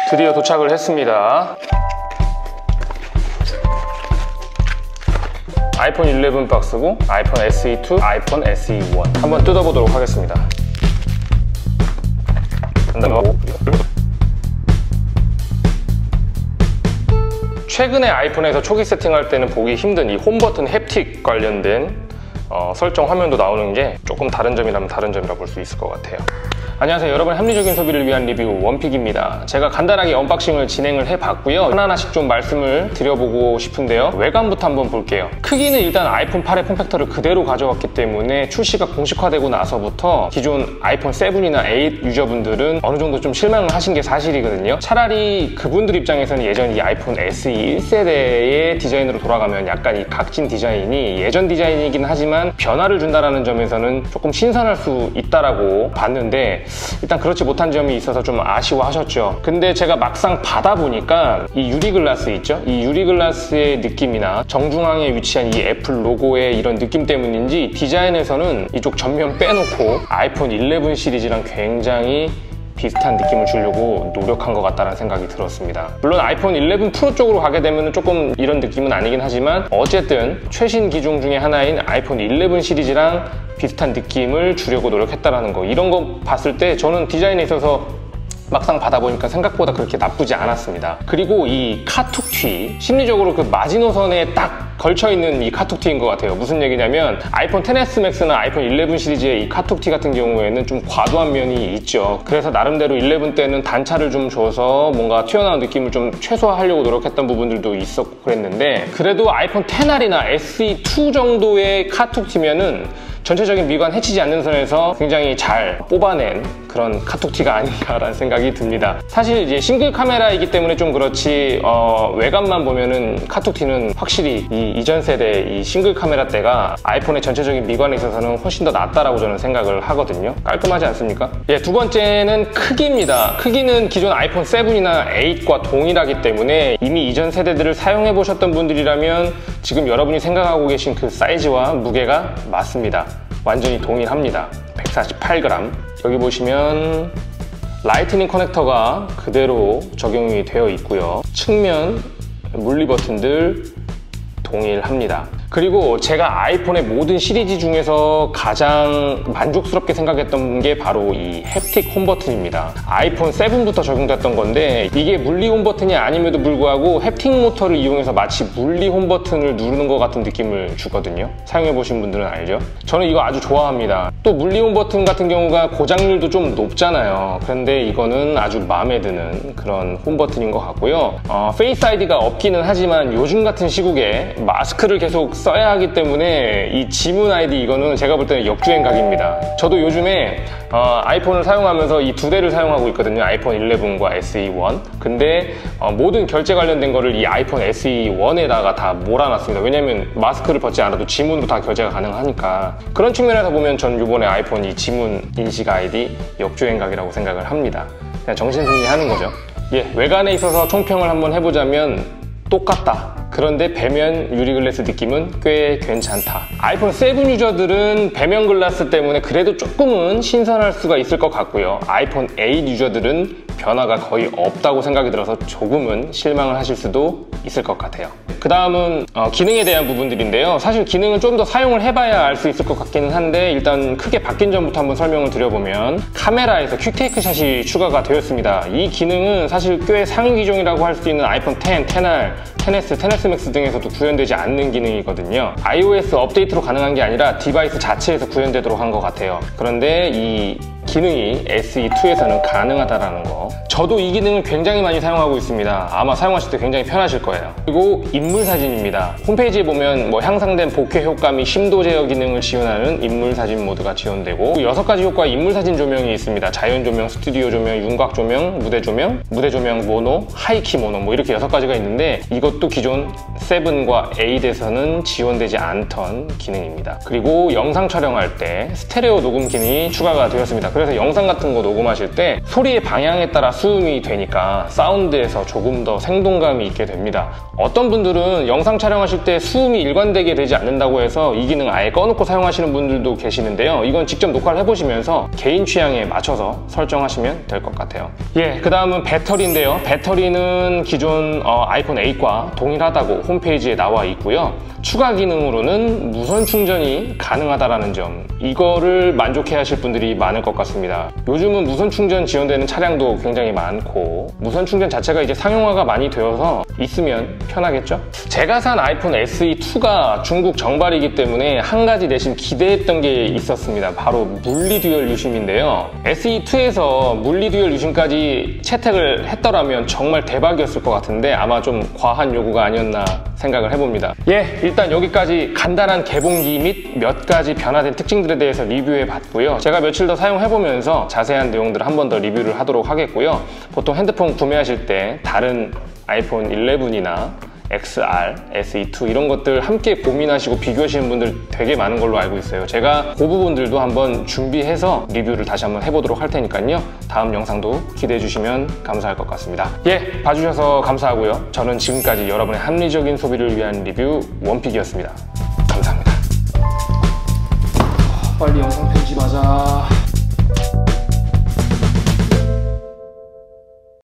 드디어 도착을 했습니다. 아이폰 11 박스고 아이폰 SE2, 아이폰 SE1 한번 뜯어보도록 하겠습니다. 최근에 아이폰에서 초기 세팅할 때는 보기 힘든 이 홈 버튼 햅틱 관련된 설정 화면도 나오는 게 조금 다른 점이라면 다른 점이라 볼 수 있을 것 같아요. 안녕하세요, 여러분의 합리적인 소비를 위한 리뷰 원픽입니다. 제가 간단하게 언박싱을 진행을 해봤고요. 하나하나씩 좀 말씀을 드려보고 싶은데요. 외관부터 한번 볼게요. 크기는 일단 아이폰 8의 폼팩터를 그대로 가져왔기 때문에 출시가 공식화되고 나서부터 기존 아이폰 7이나 8 유저분들은 어느 정도 좀 실망을 하신 게 사실이거든요. 차라리 그분들 입장에서는 예전 이 아이폰 SE 1세대의 디자인으로 돌아가면 약간 이 각진 디자인이 예전 디자인이긴 하지만 변화를 준다는 점에서는 조금 신선할 수 있다라고 봤는데 일단 그렇지 못한 점이 있어서 좀 아쉬워하셨죠. 근데 제가 막상 받아보니까 이 유리글라스 있죠? 이 유리글라스의 느낌이나 정중앙에 위치한 이 애플 로고의 이런 느낌 때문인지 디자인에서는 이쪽 전면 빼놓고 아이폰 11 시리즈랑 굉장히 비슷한 느낌을 주려고 노력한 것 같다는 생각이 들었습니다. 물론 아이폰 11 프로 쪽으로 가게 되면 조금 이런 느낌은 아니긴 하지만 어쨌든 최신 기종 중에 하나인 아이폰 11 시리즈랑 비슷한 느낌을 주려고 노력했다는 거, 이런 거 봤을 때 저는 디자인에 있어서 막상 받아보니까 생각보다 그렇게 나쁘지 않았습니다. 그리고 이 카툭튀, 심리적으로 그 마지노선에 딱 걸쳐있는 이 카툭튀인 것 같아요. 무슨 얘기냐면 아이폰 XS 맥스나 아이폰 11 시리즈의 이 카툭튀 같은 경우에는 좀 과도한 면이 있죠. 그래서 나름대로 11 때는 단차를 좀 줘서 뭔가 튀어나온 느낌을 좀 최소화하려고 노력했던 부분들도 있었고 그랬는데, 그래도 아이폰 XR이나 SE2 정도의 카툭튀면은 전체적인 미관 해치지 않는 선에서 굉장히 잘 뽑아낸 그런 카툭튀가 아닌가라는 생각이 듭니다. 사실 이제 싱글 카메라이기 때문에 좀 그렇지 외관만 보면은 카툭튀는 확실히 이 이전 세대 이 싱글 카메라 때가 아이폰의 전체적인 미관에 있어서는 훨씬 더 낫다라고 저는 생각을 하거든요. 깔끔하지 않습니까? 예, 두 번째는 크기입니다. 크기는 기존 아이폰 7이나 8과 동일하기 때문에 이미 이전 세대들을 사용해 보셨던 분들이라면 지금 여러분이 생각하고 계신 그 사이즈와 무게가 맞습니다. 완전히 동일합니다. 148g. 여기 보시면 라이트닝 커넥터가 그대로 적용이 되어 있고요. 측면 물리 버튼들 동일합니다. 그리고 제가 아이폰의 모든 시리즈 중에서 가장 만족스럽게 생각했던 게 바로 이 햅틱 홈 버튼입니다. 아이폰 7부터 적용됐던 건데 이게 물리 홈 버튼이 아님에도 불구하고 햅틱 모터를 이용해서 마치 물리 홈 버튼을 누르는 것 같은 느낌을 주거든요. 사용해보신 분들은 알죠? 저는 이거 아주 좋아합니다. 또 물리 홈 버튼 같은 경우가 고장률도 좀 높잖아요. 그런데 이거는 아주 마음에 드는 그런 홈 버튼인 것 같고요. 페이스 아이디가 없기는 하지만 요즘 같은 시국에 마스크를 계속 써야 하기 때문에 이 지문 아이디 이거는 제가 볼 때는 역주행각입니다. 저도 요즘에 아이폰을 사용하면서 이 두 대를 사용하고 있거든요. 아이폰 11과 SE1. 근데 모든 결제 관련된 거를 이 아이폰 SE1에다가 다 몰아놨습니다. 왜냐면 마스크를 벗지 않아도 지문으로 다 결제가 가능하니까. 그런 측면에서 보면 전 이번에 아이폰 이 지문 인식 아이디 역주행각이라고 생각을 합니다. 그냥 정신승리하는 거죠. 예, 외관에 있어서 총평을 한번 해보자면 똑같다. 그런데 배면 유리글라스 느낌은 꽤 괜찮다. 아이폰 7 유저들은 배면 글라스 때문에 그래도 조금은 신선할 수가 있을 것 같고요. 아이폰 8 유저들은 변화가 거의 없다고 생각이 들어서 조금은 실망을 하실 수도 있을 것 같아요. 그 다음은 기능에 대한 부분들인데요. 사실 기능은 좀 더 사용을 해봐야 알 수 있을 것 같기는 한데 일단 크게 바뀐 점부터 한번 설명을 드려보면 카메라에서 퀵테이크 샷이 추가가 되었습니다. 이 기능은 사실 꽤 상위 기종이라고 할 수 있는 아이폰 X, XR, XS, XS 맥스 등에서도 구현되지 않는 기능이거든요. iOS 업데이트로 가능한 게 아니라 디바이스 자체에서 구현되도록 한 것 같아요. 그런데 이 기능이 SE2에서는 가능하다라는 거. 저도 이 기능을 굉장히 많이 사용하고 있습니다. 아마 사용하실 때 굉장히 편하실 거예요. 그리고 인물 사진입니다. 홈페이지에 보면 뭐 향상된 버케 효과 및 심도 제어 기능을 지원하는 인물 사진 모드가 지원되고 6가지 효과의 인물 사진 조명이 있습니다. 자연 조명, 스튜디오 조명, 윤곽 조명, 무대 조명, 모노, 하이키 모노 뭐 이렇게 6가지가 있는데 이것도 기존 7과 8에서는 지원되지 않던 기능입니다. 그리고 영상 촬영할 때 스테레오 녹음 기능이 추가가 되었습니다. 그래서 그래서 영상 같은 거 녹음하실 때 소리의 방향에 따라 수음이 되니까 사운드에서 조금 더 생동감이 있게 됩니다. 어떤 분들은 영상 촬영하실 때 수음이 일관되게 되지 않는다고 해서 이 기능 아예 꺼놓고 사용하시는 분들도 계시는데요. 이건 직접 녹화를 해보시면서 개인 취향에 맞춰서 설정하시면 될 것 같아요. 그 다음은 배터리인데요. 배터리는 기존 아이폰 8과 동일하다고 홈페이지에 나와 있고요. 추가 기능으로는 무선 충전이 가능하다라는 점, 이거를 만족해 하실 분들이 많을 것 같습니다. 요즘은 무선 충전 지원되는 차량도 굉장히 많고 무선 충전 자체가 이제 상용화가 많이 되어서 있으면 편하겠죠? 제가 산 아이폰 SE2가 중국 정발이기 때문에 한 가지 내심 기대했던 게 있었습니다. 바로 물리 듀얼 유심인데요. SE2에서 물리 듀얼 유심까지 채택을 했더라면 정말 대박이었을 것 같은데 아마 좀 과한 요구가 아니었나 생각을 해봅니다. 일단 여기까지 간단한 개봉기 및 몇 가지 변화된 특징들에 대해서 리뷰해 봤고요. 제가 며칠 더 사용해보면서 자세한 내용들을 한 번 더 리뷰를 하도록 하겠고요. 보통 핸드폰 구매하실 때 다른 아이폰 11이나 XR, SE2 이런 것들 함께 고민하시고 비교하시는 분들 되게 많은 걸로 알고 있어요. 제가 그 부분들도 한번 준비해서 리뷰를 다시 한번 해보도록 할 테니까요. 다음 영상도 기대해 주시면 감사할 것 같습니다. 봐주셔서 감사하고요. 저는 지금까지 여러분의 합리적인 소비를 위한 리뷰 원픽이었습니다. 감사합니다. 빨리 영상 편집하자.